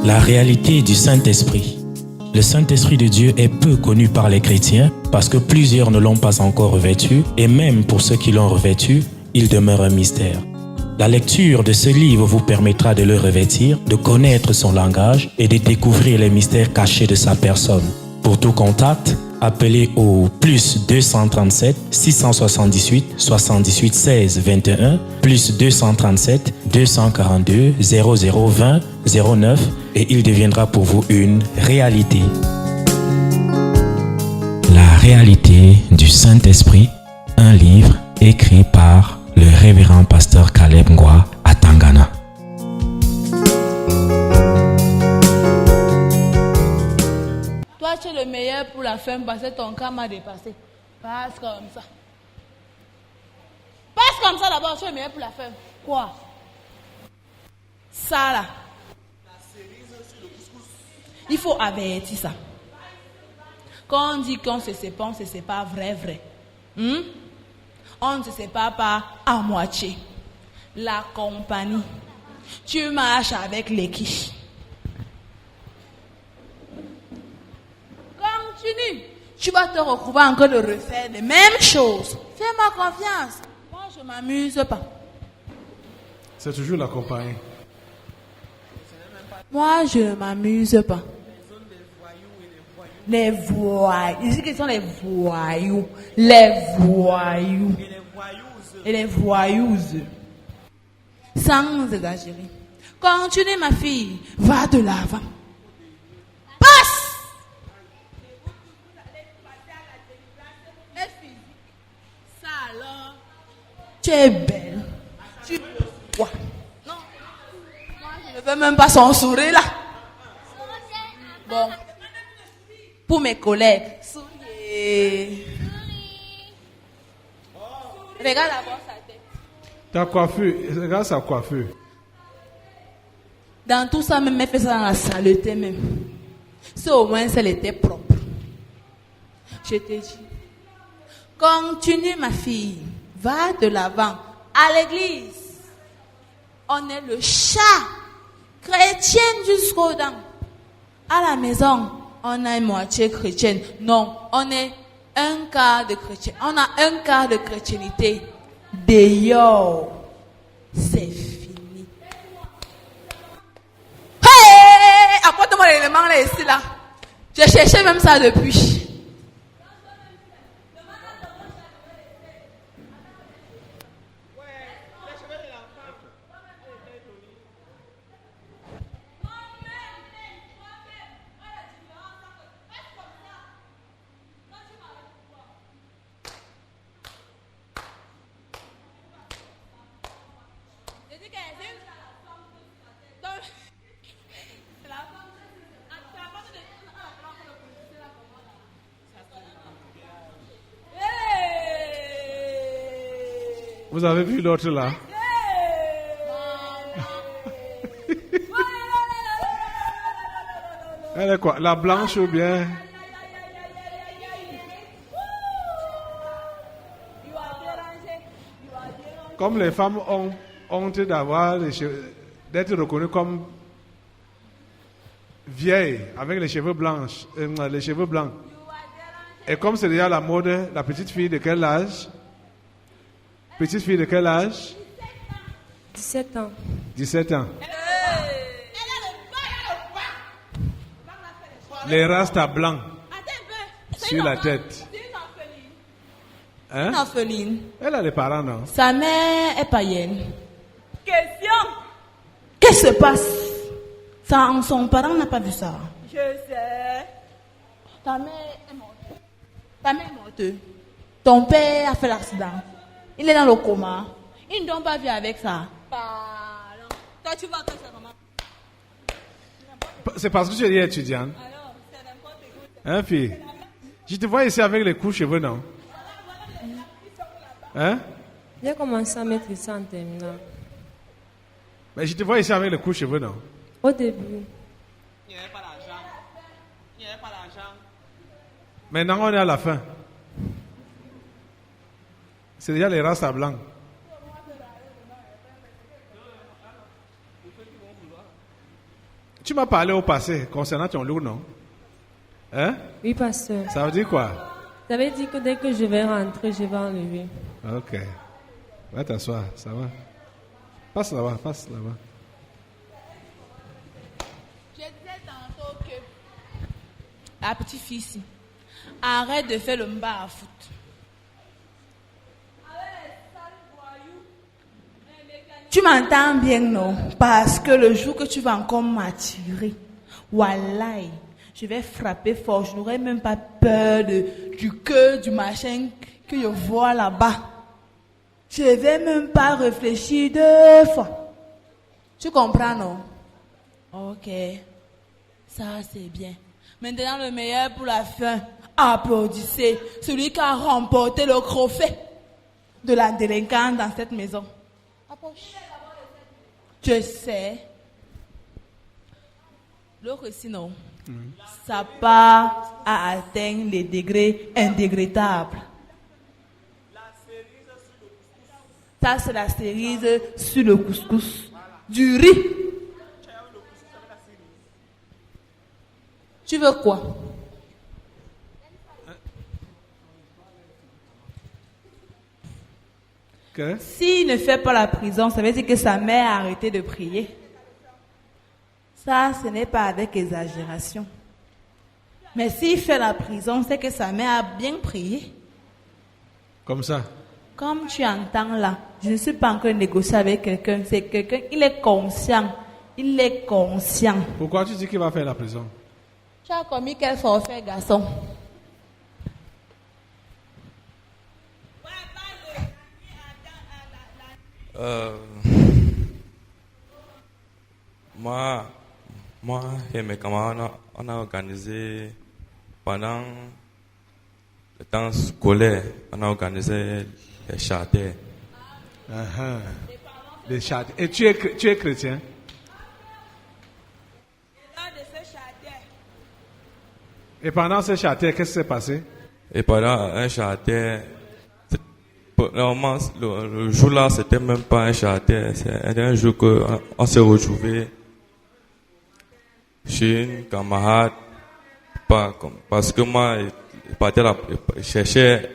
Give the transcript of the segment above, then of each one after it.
La réalité du Saint-Esprit. Le Saint-Esprit de Dieu est peu connu par les chrétiens parce que plusieurs ne l'ont pas encore revêtu et même pour ceux qui l'ont revêtu, il demeure un mystère. La lecture de ce livre vous permettra de le revêtir, de connaître son langage et de découvrir les mystères cachés de sa personne. Pour tout contact, appelez au plus 237 678 78 16 21 plus 237 242 0020 09 et il deviendra pour vous une réalité. La réalité du Saint-Esprit, un livre écrit par le révérend pasteur Caleb Ngwa à Tangana. Toi, tu es le meilleur pour la femme parce que ton cas m'a dépassé. Passe comme ça. Passe comme ça d'abord, tu es le meilleur pour la femme. Quoi? Ça là. Il faut avertir ça. Quand on dit qu'on se sépare, on ne se sépare vrai. On ne se sépare pas à moitié. La compagnie. Tu marches avec l'équipe. Continue. Tu vas te retrouver encore de refaire les mêmes choses. Fais-moi confiance. Moi, je ne m'amuse pas. C'est toujours la compagnie. Moi, je ne m'amuse pas. Les voyous. Ici, qui sont les voyous. Les voyous. Et les voyouses. Sans exagérer. Continue, ma fille. Va de l'avant. Passe! Ça alors. Tu es belle. Tu vois. Non. Moi, je ne veux même pas son sourire là. Bon. Pour mes collègues. Souriez. Regarde d'abord sa tête. Ta coiffure, regarde sa coiffure. Dans tout ça, même, elle fait ça dans la saleté même. Si au moins elle était propre. Je te dis. Continue, ma fille. Va de l'avant. À l'église. On est le chat chrétien jusqu'aux dents. À la maison, on a une moitié chrétienne. Non, on est un quart de chrétien. On a un quart de chrétienité. D'ailleurs, c'est fini. Hey! Apporte-moi l'élément là, ici, là. J'ai cherché même ça depuis. Vous avez vu l'autre là? Elle est quoi? La blanche ou bien? Comme les femmes ont honte d'avoir d'être reconnues comme vieilles avec les cheveux blancs. Et comme c'est déjà la mode, la petite fille de quel âge? Petite fille de quel âge? 17 ans. 17 ans. Les rastas blancs sur la tête. Hein? Une orpheline. Elle a les parents, non? Sa mère est païenne. Question. Qu'est-ce qui se passe? Son parent n'a pas vu ça. Je sais. Ta mère est morte. Ta mère est morte. Ton père a fait l'accident. Il est dans le coma. Ils ne t'ont pas vu avec ça. Pardon. Toi, tu vas faire ça comment? C'est parce que tu es étudiante. Alors, c'est n'importe quoi. Hein, fille? Je te vois ici avec les coups cheveux, non? Hein? J'ai commencé à mettre ça en terminale. Mais je te vois ici avec les coups cheveux, non? Au début. Il n'y avait pas d'argent. Il n'y avait pas d'argent. Maintenant, on est à la fin. C'est déjà les races à blanc. Tu m'as parlé au passé concernant ton loup, non? Hein? Oui, pasteur. Ça veut dire quoi? Ça veut dire que dès que je vais rentrer, je vais enlever. Ok. Va t'asseoir, ça va. Passe là-bas, passe là-bas. Je disais tantôt que la petite fille ici, arrête de faire le mba à foot. Tu m'entends bien, non? Parce que le jour que tu vas encore m'attirer, wallahi, je vais frapper fort. Je n'aurai même pas peur du cœur, du machin que je vois là-bas. Je ne vais même pas réfléchir 2 fois. Tu comprends, non? Ok. Ça, c'est bien. Maintenant, le meilleur pour la fin. Applaudissez celui qui a remporté le trophée de la délinquance dans cette maison. Approche. Je sais. L'autre ici, non. Ça part à atteindre les degrés indégradables. Ça, c'est la cerise sur le couscous. Du riz. Tu veux quoi? Que? S'il ne fait pas la prison, ça veut dire que sa mère a arrêté de prier. Ça, ce n'est pas avec exagération. Mais s'il fait la prison, c'est que sa mère a bien prié. Comme ça. Comme tu entends là, je ne suis pas encore négocié avec quelqu'un. C'est quelqu'un, il est conscient. Il est conscient. Pourquoi tu dis qu'il va faire la prison? Tu as commis quel forfait, garçon? Moi et mes camarades, on a organisé pendant le temps scolaire, on a organisé les charters. Les charters. Et tu es chrétien? Et pendant ces charters, qu'est-ce qui s'est passé? Et pendant un charter, normalement, le jour-là, c'était même pas un charter, c'est un jour qu'on s'est retrouvés chez une camarade, parce que moi, je cherchais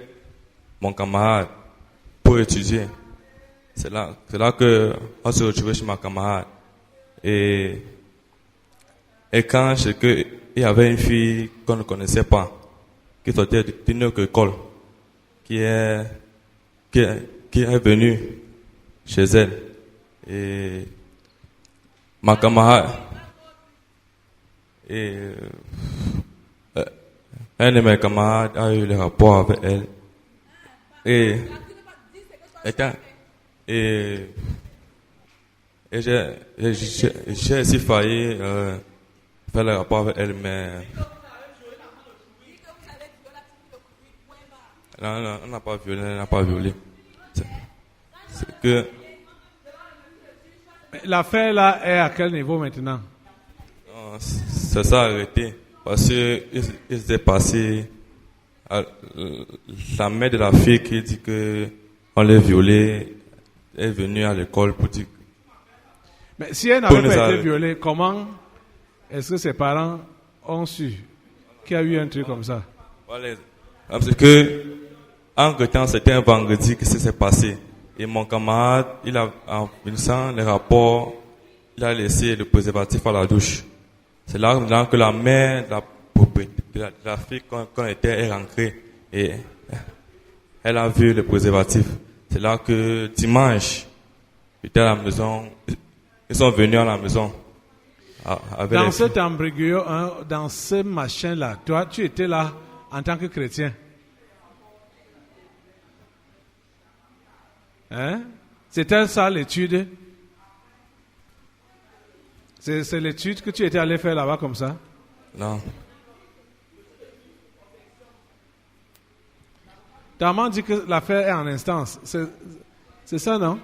mon camarade pour étudier. C'est là que on s'est retrouvés chez ma camarade. Et quand il y avait une fille qu'on ne connaissait pas, qui sortait d'une autre école, qui est venue chez elle. Et ma camarade, un de mes camarades a eu le rapport avec elle. Et j'ai aussi failli faire le rapport avec elle, mais non, on n'a pas violé, C'est que l'affaire là est à quel niveau maintenant? ça s'est arrêté parce que il s'est passé la mère de la fille qui dit que on l'a violée est venue à l'école pour dire. Mais si elle n'avait pas été violée, comment est-ce que ses parents ont su qu'il y a eu un truc comme ça? Voilà. Parce que entre temps, c'était un vendredi que ça s'est passé. Et mon camarade, en finissant les rapports, il a laissé le préservatif à la douche. C'est là que la mère de la fille qu'on était est rentrée et elle a vu le préservatif. C'est là que dimanche, ils étaient à la maison, ils sont venus à la maison. Dans cet embryo, dans ce machin-là, toi, tu étais là en tant que chrétien. Hein? C'était ça l'étude? C'est l'étude que tu étais allé faire là-bas comme ça? Non. Ta maman dit que l'affaire est en instance. C'est ça, non?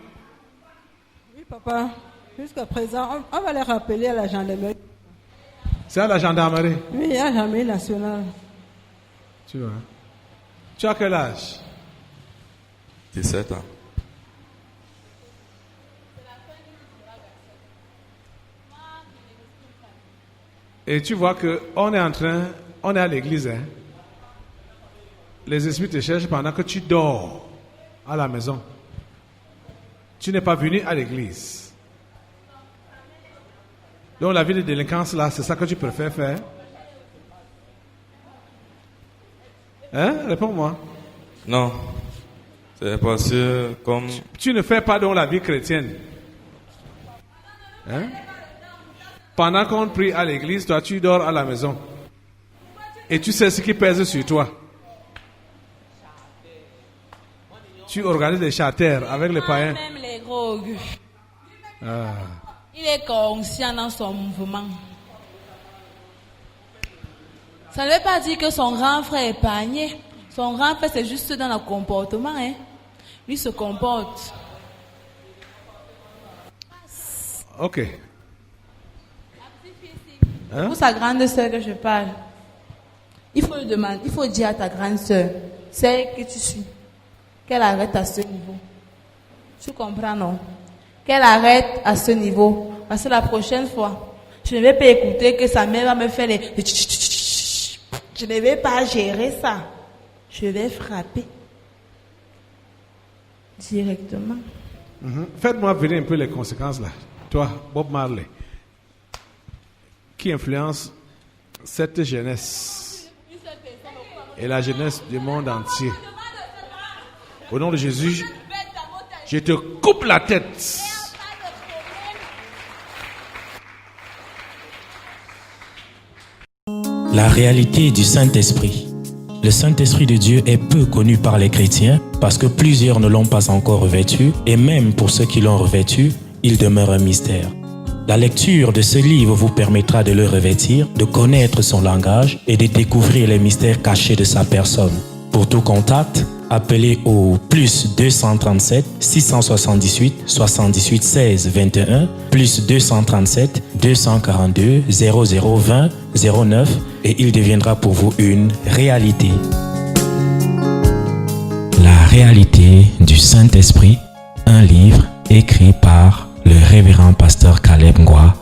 Oui, papa. Jusqu'à présent, on va les rappeler à la gendarmerie. C'est à la gendarmerie? Oui, à la gendarmerie nationale. Tu vois. Tu as quel âge? 17 ans. Et tu vois que on est à l'église. Hein? Les esprits te cherchent pendant que tu dors à la maison. Tu n'es pas venu à l'église. Donc la vie de délinquance là, c'est ça que tu préfères faire? Hein? Réponds-moi. Non. C'est parce que comme... Tu ne fais pas donc la vie chrétienne. Hein? Pendant qu'on prie à l'église, toi tu dors à la maison. Et tu sais ce qui pèse sur toi. Tu organises des charters avec les païens. Même les drogues. Ah. Il est conscient dans son mouvement. Ça ne veut pas dire que son grand frère est épargné. Son grand frère, c'est juste dans le comportement. Hein. Lui se comporte. Ok. Hein? Pour sa grande sœur que je parle, il faut lui demander, il faut dire à ta grande sœur, celle que tu suis, qu'elle arrête à ce niveau. Tu comprends, non? Qu'elle arrête à ce niveau. Parce que la prochaine fois, je ne vais pas écouter que sa mère va me faire les... Je ne vais pas gérer ça. Je vais frapper. Directement. Faites-moi venir un peu les conséquences là. Toi, Bob Marley, qui influence cette jeunesse et la jeunesse du monde entier. Au nom de Jésus, je te coupe la tête. La réalité du Saint-Esprit. Le Saint-Esprit de Dieu est peu connu par les chrétiens parce que plusieurs ne l'ont pas encore revêtu et même pour ceux qui l'ont revêtu, il demeure un mystère. La lecture de ce livre vous permettra de le revêtir, de connaître son langage et de découvrir les mystères cachés de sa personne. Pour tout contact, appelez au plus 237 678 78 16 21 plus 237 242 0020 09 et il deviendra pour vous une réalité. La réalité du Saint-Esprit, un livre écrit par le révérend pasteur Caleb Ngwa